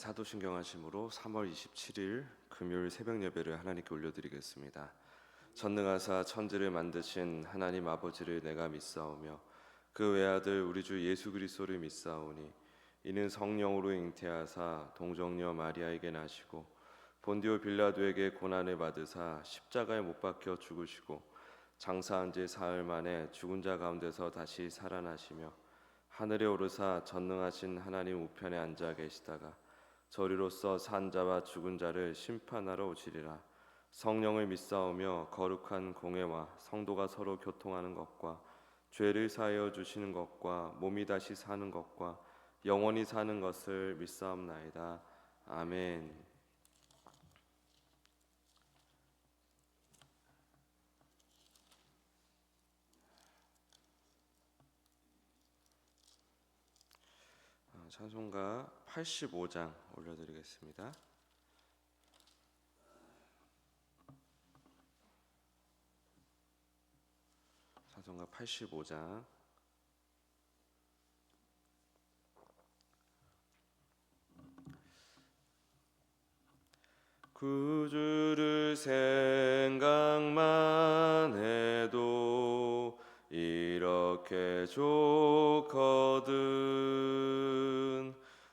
사도신경 하심으로 3월 27일 금요일 새벽 예배를 하나님께 올려드리겠습니다. 전능하사 천지를 만드신 하나님 아버지를 내가 믿사오며 그 외아들 우리 주 예수 그리스도를 믿사오니 이는 성령으로 잉태하사 동정녀 마리아에게 나시고 본디오 빌라도에게 고난을 받으사 십자가에 못 박혀 죽으시고 장사한 지 사흘 만에 죽은 자 가운데서 다시 살아나시며 하늘에 오르사 전능하신 하나님 우편에 앉아 계시다가 저리로서 산 자와 죽은 자를 심판하러 오시리라. 성령을 믿사오며 거룩한 공회와 성도가 서로 교통하는 것과 죄를 사하여 주시는 것과 몸이 다시 사는 것과 영원히 사는 것을 믿사옵나이다. 아멘. 찬송가 85장 올려드리겠습니다. 찬송가 85장. 구주를 생각만 해도 이렇게 좋거든.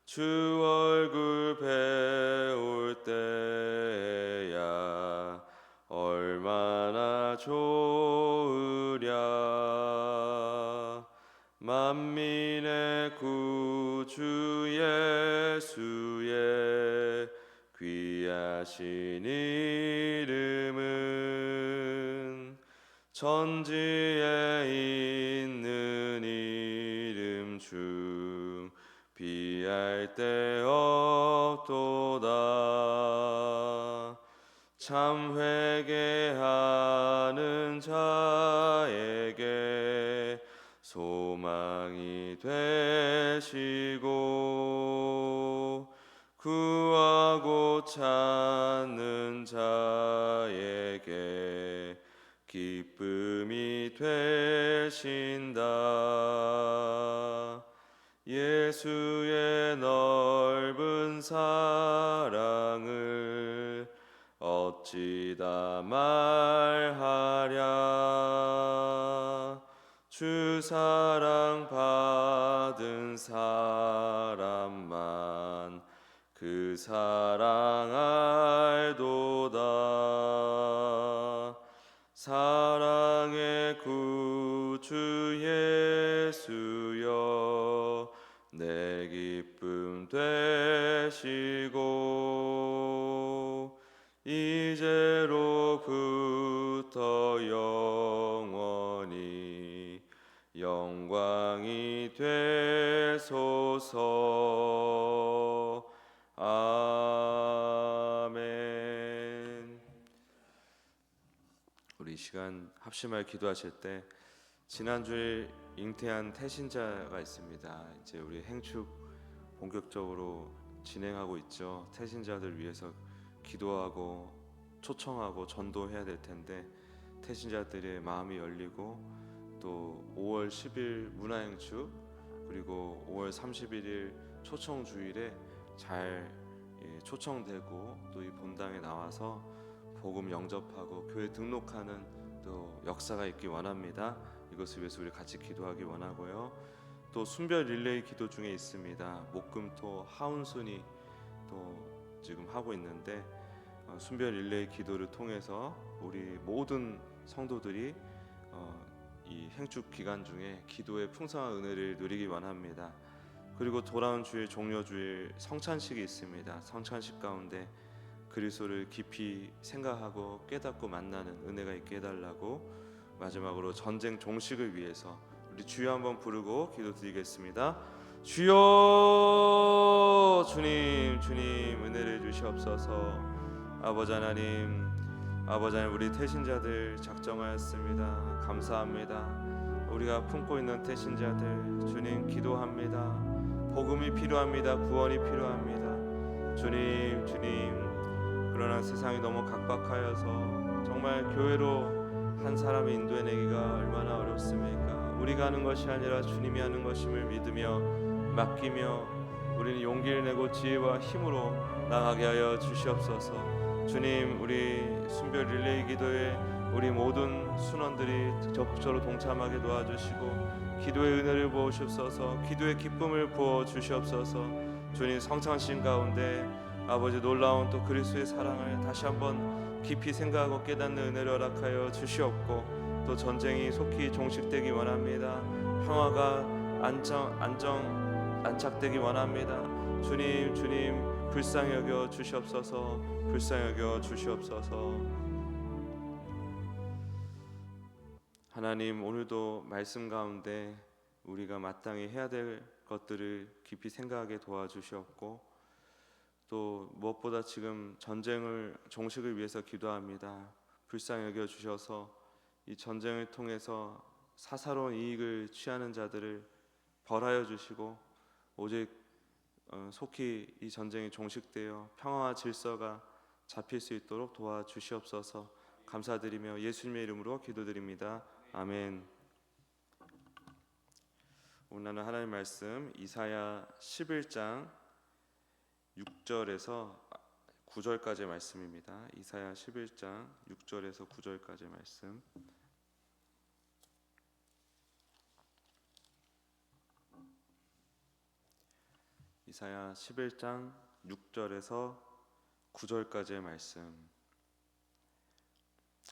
주 얼굴 배울 때야 얼마나 좋으랴. 만민의 구주 예수의 귀하신 이름은 천지에 있는 이름 중 비할 데 없도다. 참 회개하는 자에게 소망이 되시고 구하고 찾는 자에게 기쁨이 되신다. 예수의 넓은 사랑을 어찌 다 말하랴. 주 사랑 받은 사람만 그 사랑 알도다. 사랑의 구주 예수여 내 기쁨 되시고 이제로부터 영원히 영광이 되소서. 아멘. 우리 이 시간 합심하여 기도하실 때 지난주에 잉태한 태신자가 있습니다. 이제 우리 행축 본격적으로 진행하고 있죠. 태신자들 위해서 기도하고 초청하고 전도해야 될 텐데 태신자들의 마음이 열리고 또 5월 10일 문화행축 그리고 5월 31일 초청주일에 잘 초청되고 또 이 본당에 나와서 복음 영접하고 교회 등록하는 또 역사가 있기 원합니다. 이것을 위해서 우리 같이 기도하기 원하고요. 또 순별 릴레이 기도 중에 있습니다. 목금토 하운순이 또 지금 하고 있는데 순별 릴레이 기도를 통해서 우리 모든 성도들이 이 행축 기간 중에 기도의 풍성한 은혜를 누리기 원합니다. 그리고 돌아온 주일 종료주일 성찬식이 있습니다. 성찬식 가운데 그리스도를 깊이 생각하고 깨닫고 만나는 은혜가 있게 해달라고 마지막으로 전쟁 종식을 위해서 우리 주여 한번 부르고 기도드리겠습니다. 주여 주님 은혜를 주시옵소서. 아버지 하나님 우리 태신자들 작정하였습니다. 감사합니다. 우리가 품고 있는 태신자들 주님 기도합니다. 복음이 필요합니다. 구원이 필요합니다. 주님 그러나 세상이 너무 각박하여서 정말 교회로 한 사람을 인도해내기가 얼마나 어렵습니까? 우리가 하는 것이 아니라 주님이 하는 것임을 믿으며 맡기며 우리는 용기를 내고 지혜와 힘으로 나가게 하여 주시옵소서. 주님, 우리 순별 릴레이 기도에 우리 모든 순원들이 적극적으로 동참하게 도와주시고 기도의 은혜를 부어주시옵소서. 기도의 기쁨을 부어주시옵소서. 주님, 성찬신 가운데 아버지 놀라운 또 그리스도의 사랑을 다시 한번 깊이 생각하고 깨닫는 은혜를 허락하여 주시옵고, 또 전쟁이 속히 종식되기 원합니다. 평화가 안착되기 원합니다. 주님, 불쌍히 여겨 주시옵소서. 불쌍히 여겨 주시옵소서. 하나님, 오늘도 말씀 가운데 우리가 마땅히 해야 될 것들을 깊이 생각하게 도와주시옵고, 또 무엇보다 지금 전쟁을 종식을 위해서 기도합니다. 불쌍히 여겨 주셔서 이 전쟁을 통해서 사사로운 이익을 취하는 자들을 벌하여 주시고, 오직 속히 이 전쟁이 종식되어 평화와 질서가 잡힐 수 있도록 도와주시옵소서. 감사드리며 예수님의 이름으로 기도드립니다. 아멘. 오늘 하나님의 말씀 이사야 11장 6절에서 9절까지의 말씀입니다. 이사야 11장 6절에서 9절까지의 말씀. 이사야 11장 6절에서 9절까지의 말씀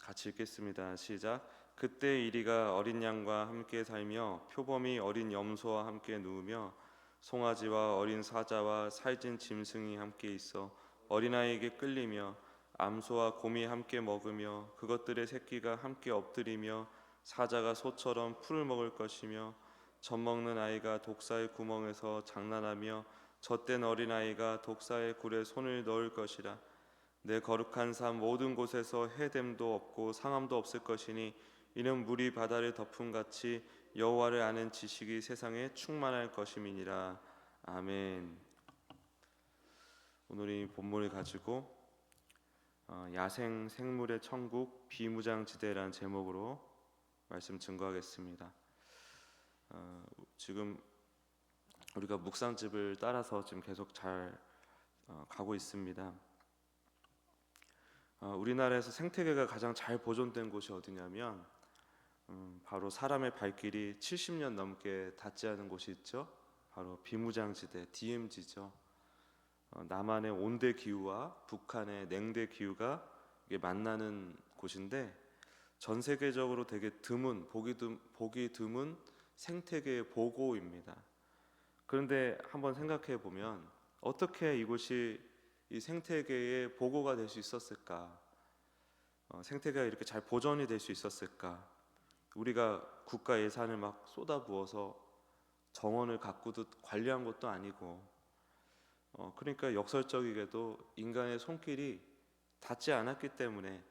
같이 읽겠습니다. 시작. 그때 이리가 어린 양과 함께 살며 표범이 어린 염소와 함께 누우며 송아지와 어린 사자와 살찐 짐승이 함께 있어 어린아이에게 끌리며 암소와 곰이 함께 먹으며 그것들의 새끼가 함께 엎드리며 사자가 소처럼 풀을 먹을 것이며 젖 먹는 아이가 독사의 구멍에서 장난하며 젖된 어린아이가 독사의 굴에 손을 넣을 것이라. 내 거룩한 삶 모든 곳에서 해됨도 없고 상함도 없을 것이니 이는 물이 바다를 덮음같이 여호와를 아는 지식이 세상에 충만할 것임이니라. 아멘. 오늘 이 본문을 가지고 야생 생물의 천국 비무장지대라는 제목으로 말씀 증거하겠습니다. 지금 우리가 묵상집을 따라서 지금 계속 잘 가고 있습니다. 우리나라에서 생태계가 가장 잘 보존된 곳이 어디냐면 바로 사람의 발길이 70년 넘게 닿지 않은 곳이 있죠. 바로 비무장지대 DMZ죠. 남한의 온대 기후와 북한의 냉대 기후가 이게 만나는 곳인데 전 세계적으로 되게 드문 보기 드문 생태계의 보고입니다. 그런데 한번 생각해 보면 어떻게 이곳이 이 생태계의 보고가 될 수 있었을까? 생태계가 이렇게 잘 보존이 될 수 있었을까? 우리가 국가 예산을 막 쏟아부어서 정원을 가꾸듯 관리한 것도 아니고, 그러니까 역설적이게도 인간의 손길이 닿지 않았기 때문에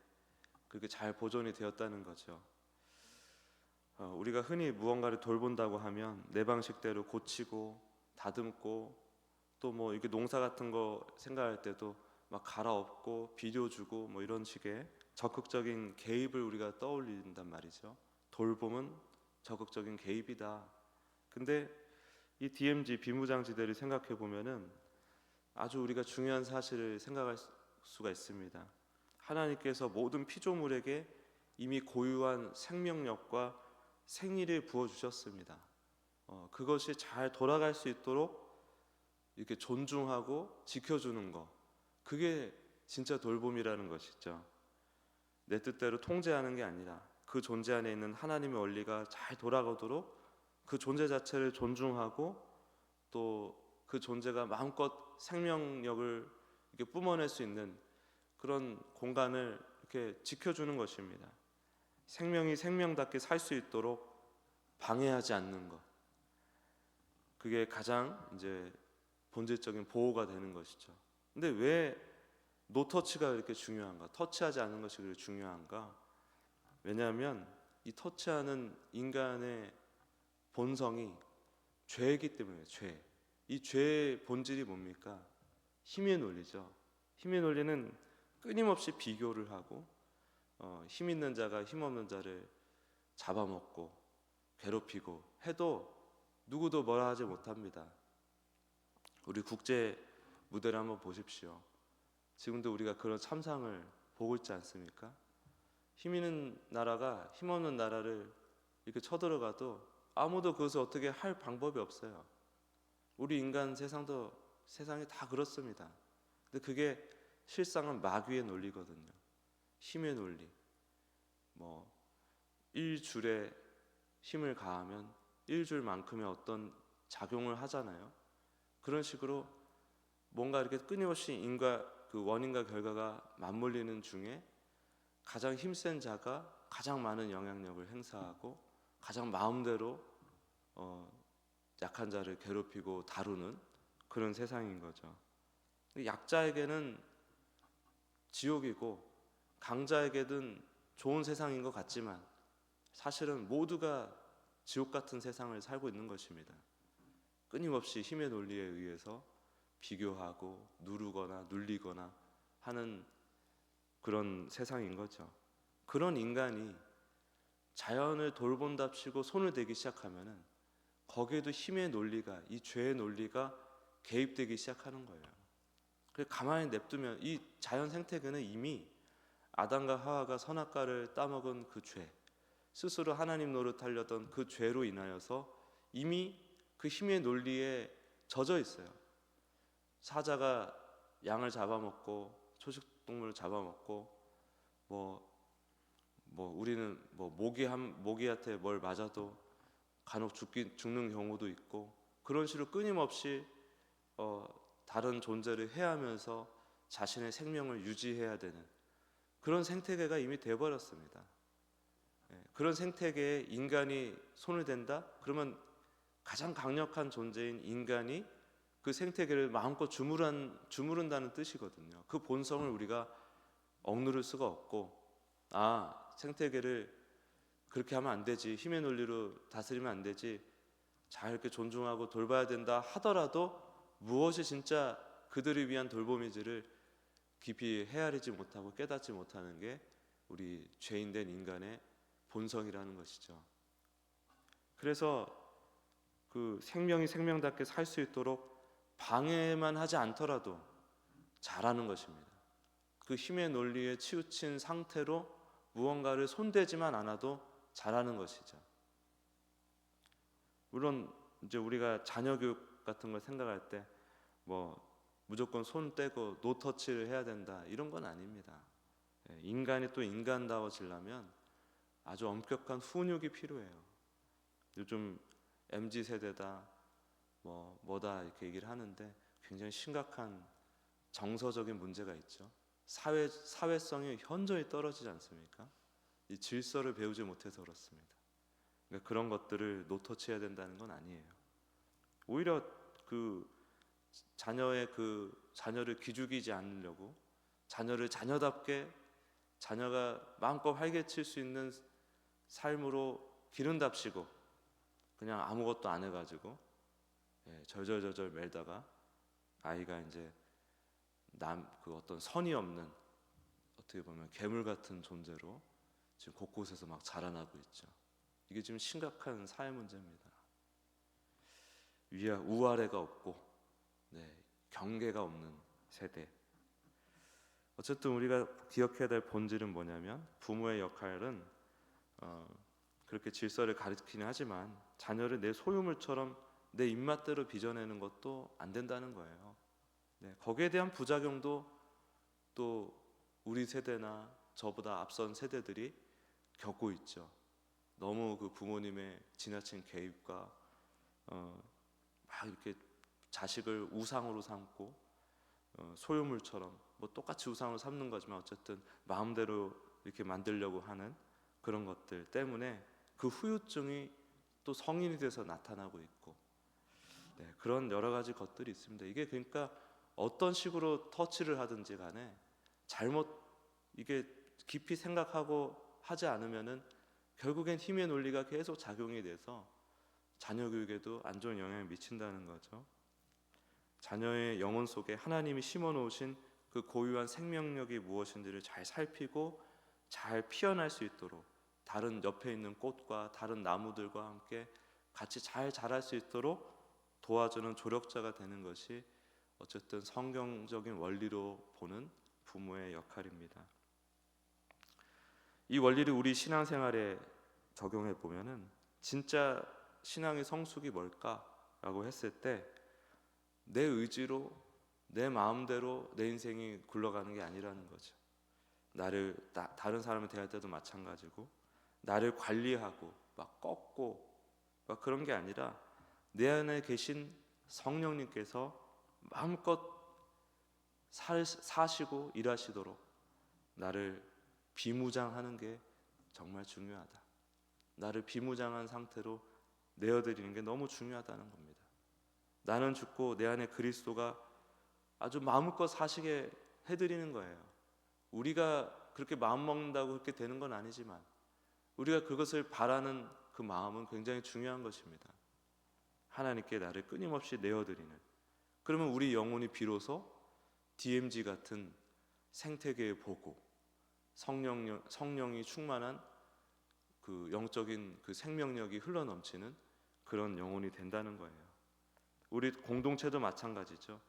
그렇게 잘 보존이 되었다는 거죠. 우리가 흔히 무언가를 돌본다고 하면 내 방식대로 고치고 다듬고, 또 뭐 이게 농사 같은 거 생각할 때도 막 갈아엎고 비료 주고 뭐 이런 식의 적극적인 개입을 우리가 떠올린단 말이죠. 돌봄은 적극적인 개입이다. 근데 이 DMZ 비무장지대를 생각해 보면은 아주 우리가 중요한 사실을 생각할 수가 있습니다. 하나님께서 모든 피조물에게 이미 고유한 생명력과 생리를 부어 주셨습니다. 그것이 잘 돌아갈 수 있도록 이렇게 존중하고 지켜주는 거, 그게 진짜 돌봄이라는 것이죠. 내 뜻대로 통제하는 게 아니라 그 존재 안에 있는 하나님의 원리가 잘 돌아가도록 그 존재 자체를 존중하고 또 그 존재가 마음껏 생명력을 이렇게 뿜어낼 수 있는 그런 공간을 이렇게 지켜주는 것입니다. 생명이 생명답게 살 수 있도록 방해하지 않는 것, 그게 가장 이제 본질적인 보호가 되는 것이죠. 근데 왜 노터치가 이렇게 중요한가? 터치하지 않는 것이 그렇게 중요한가? 왜냐하면 이 터치하는 인간의 본성이 죄이기 때문에. 이 죄의 본질이 뭡니까? 힘의 논리죠. 힘의 논리는 끊임없이 비교를 하고 힘 있는 자가 힘 없는 자를 잡아먹고 괴롭히고 해도 누구도 뭐라 하지 못합니다. 우리 국제 무대를 한번 보십시오. 지금도 우리가 그런 참상을 보고 있지 않습니까? 힘 있는 나라가 힘없는 나라를 이렇게 쳐들어가도 아무도 그것을 어떻게 할 방법이 없어요. 우리 인간 세상이 다 그렇습니다. 근데 그게 실상은 마귀의 논리거든요. 힘의 논리. 뭐 1줄에 힘을 가하면 1줄만큼의 어떤 작용을 하잖아요. 그런 식으로 뭔가 이렇게 끊임없이 그 원인과 결과가 맞물리는 중에 가장 힘센 자가 가장 많은 영향력을 행사하고 가장 마음대로 약한 자를 괴롭히고 다루는 그런 세상인 거죠. 약자에게는 지옥이고 강자에게는 좋은 세상인 것 같지만 사실은 모두가 지옥 같은 세상을 살고 있는 것입니다. 끊임없이 힘의 논리에 의해서 비교하고 누르거나 눌리거나 하는 그런 세상인 거죠. 그런 인간이 자연을 돌본답시고 손을 대기 시작하면은 거기에도 힘의 논리가, 이 죄의 논리가 개입되기 시작하는 거예요. 그래서 가만히 냅두면 이 자연 생태계는 이미 아담과 하와가 선악과를 따먹은 그 죄, 스스로 하나님 노릇하려던 그 죄로 인하여서 이미 그 힘의 논리에 젖어 있어요. 사자가 양을 잡아먹고 초식동물을 잡아먹고 우리는 모기한테 뭘 맞아도 간혹 죽는 경우도 있고 그런 식으로 끊임없이 다른 존재를 해하면서 자신의 생명을 유지해야 되는 그런 생태계가 이미 돼버렸습니다. 그런 생태계에 인간이 손을 댄다? 그러면 가장 강력한 존재인 인간이 그 생태계를 마음껏 주무른다는 뜻이거든요. 그 본성을 우리가 억누를 수가 없고 생태계를 그렇게 하면 안 되지, 힘의 논리로 다스리면 안 되지, 잘 이렇게 존중하고 돌봐야 된다 하더라도 무엇이 진짜 그들을 위한 돌봄인지를 깊이 헤아리지 못하고 깨닫지 못하는 게 우리 죄인된 인간의 본성이라는 것이죠. 그래서 그 생명이 생명답게 살 수 있도록 방해만 하지 않더라도 잘하는 것입니다. 그 힘의 논리에 치우친 상태로 무언가를 손대지만 않아도 잘하는 것이죠. 물론 이제 우리가 자녀 교육 같은 걸 생각할 때 무조건 손 떼고 노터치를 해야 된다 이런 건 아닙니다. 인간이 또 인간다워지려면 아주 엄격한 훈육이 필요해요. 요즘 MZ 세대다 뭐다 이렇게 얘기를 하는데 굉장히 심각한 정서적인 문제가 있죠. 사회성이 현저히 떨어지지 않습니까? 이 질서를 배우지 못해서 그렇습니다. 그러니까 그런 것들을 노터치해야 된다는 건 아니에요. 오히려 그 자녀를 기죽이지 않으려고 자녀를 자녀답게 자녀가 마음껏 활개칠 수 있는 삶으로 기른답시고 그냥 아무것도 안 해가지고 절절절절 멜다가 아이가 이제 그 어떤 선이 없는 어떻게 보면 괴물 같은 존재로 지금 곳곳에서 막 자라나고 있죠. 이게 지금 심각한 사회 문제입니다. 우아래가 없고 경계가 없는 세대. 어쨌든 우리가 기억해야 될 본질은 뭐냐면 부모의 역할은 그렇게 질서를 가르치긴 하지만 자녀를 내 소유물처럼 내 입맛대로 빚어내는 것도 안 된다는 거예요. 거기에 대한 부작용도 또 우리 세대나 저보다 앞선 세대들이 겪고 있죠. 너무 그 부모님의 지나친 개입과 막 이렇게 자식을 우상으로 삼고 소유물처럼 똑같이 우상으로 삼는 거지만 어쨌든 마음대로 이렇게 만들려고 하는 그런 것들 때문에 그 후유증이 또 성인이 돼서 나타나고 있고 그런 여러 가지 것들이 있습니다. 이게 그러니까 어떤 식으로 터치를 하든지 간에 이게 깊이 생각하고 하지 않으면은 결국엔 힘의 논리가 계속 작용이 돼서 자녀 교육에도 안 좋은 영향을 미친다는 거죠. 자녀의 영혼 속에 하나님이 심어 놓으신 그 고유한 생명력이 무엇인지를 잘 살피고 잘 피어날 수 있도록 다른 옆에 있는 꽃과 다른 나무들과 함께 같이 잘 자랄 수 있도록 도와주는 조력자가 되는 것이 어쨌든 성경적인 원리로 보는 부모의 역할입니다. 이 원리를 우리 신앙생활에 적용해 보면은 진짜 신앙의 성숙이 뭘까라고 했을 때 내 의지로 내 마음대로 내 인생이 굴러가는 게 아니라는 거죠. 다른 사람을 대할 때도 마찬가지고 나를 관리하고 막 꺾고 막 그런 게 아니라 내 안에 계신 성령님께서 마음껏 사시고 일하시도록 나를 비무장하는 게 정말 중요하다. 나를 비무장한 상태로 내어드리는 게 너무 중요하다는 겁니다. 나는 죽고 내 안에 그리스도가 아주 마음껏 사시게 해드리는 거예요. 우리가 그렇게 마음 먹는다고 그렇게 되는 건 아니지만 우리가 그것을 바라는 그 마음은 굉장히 중요한 것입니다. 하나님께 나를 끊임없이 내어드리는, 그러면 우리 영혼이 비로소 DMZ 같은 생태계의 보고 성령이 충만한 그 영적인 그 생명력이 흘러넘치는 그런 영혼이 된다는 거예요. 우리 공동체도 마찬가지죠.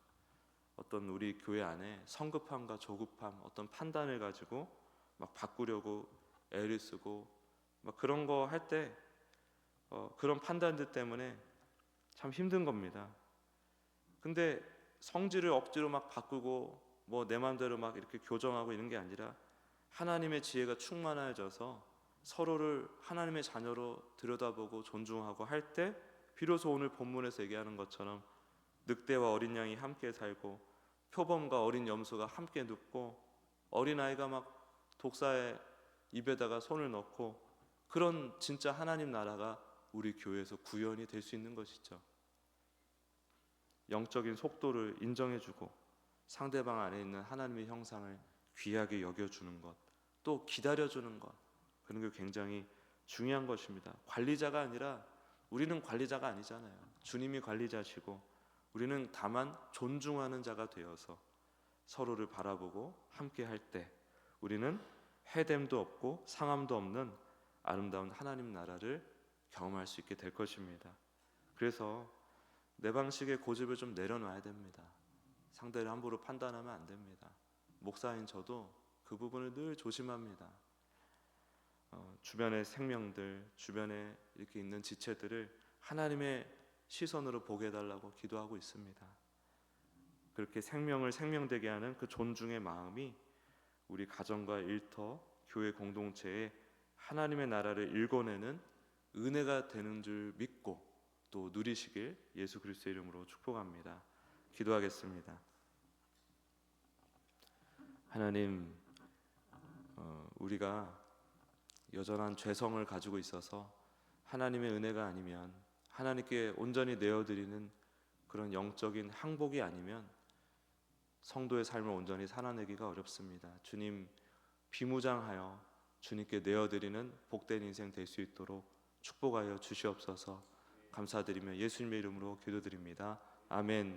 어떤 우리 교회 안에 성급함과 조급함, 어떤 판단을 가지고 막 바꾸려고 애를 쓰고 막 그런 거 할 때 그런 판단들 때문에 참 힘든 겁니다. 근데 성질을 억지로 막 바꾸고 뭐 내 마음대로 막 이렇게 교정하고 이런 게 아니라 하나님의 지혜가 충만해져서 서로를 하나님의 자녀로 들여다보고 존중하고 할 때 비로소 오늘 본문에서 얘기하는 것처럼 늑대와 어린 양이 함께 살고 표범과 어린 염소가 함께 눕고 어린아이가 막 독사의 입에다가 손을 넣고 그런 진짜 하나님 나라가 우리 교회에서 구현이 될 수 있는 것이죠. 영적인 속도를 인정해주고 상대방 안에 있는 하나님의 형상을 귀하게 여겨주는 것, 또 기다려주는 것, 그런 게 굉장히 중요한 것입니다. 관리자가 아니라 우리는 관리자가 아니잖아요. 주님이 관리자시고 우리는 다만 존중하는 자가 되어서 서로를 바라보고 함께 할 때 우리는 해됨도 없고 상함도 없는 아름다운 하나님 나라를 경험할 수 있게 될 것입니다. 그래서 내 방식의 고집을 좀 내려놔야 됩니다. 상대를 함부로 판단하면 안 됩니다. 목사인 저도 그 부분을 늘 조심합니다. 주변의 생명들, 주변에 이렇게 있는 지체들을 하나님의 시선으로 보게 해달라고 기도하고 있습니다. 그렇게 생명을 생명되게 하는 그 존중의 마음이 우리 가정과 일터, 교회 공동체에 하나님의 나라를 일궈내는 은혜가 되는 줄 믿고 또 누리시길 예수 그리스도의 이름으로 축복합니다. 기도하겠습니다. 하나님, 우리가 여전한 죄성을 가지고 있어서 하나님의 은혜가 아니면 하나님께 온전히 내어드리는 그런 영적인 항복이 아니면 성도의 삶을 온전히 살아내기가 어렵습니다. 주님, 비무장하여 주님께 내어드리는 복된 인생 될 수 있도록 축복하여 주시옵소서. 감사드리며 예수님의 이름으로 기도드립니다. 아멘.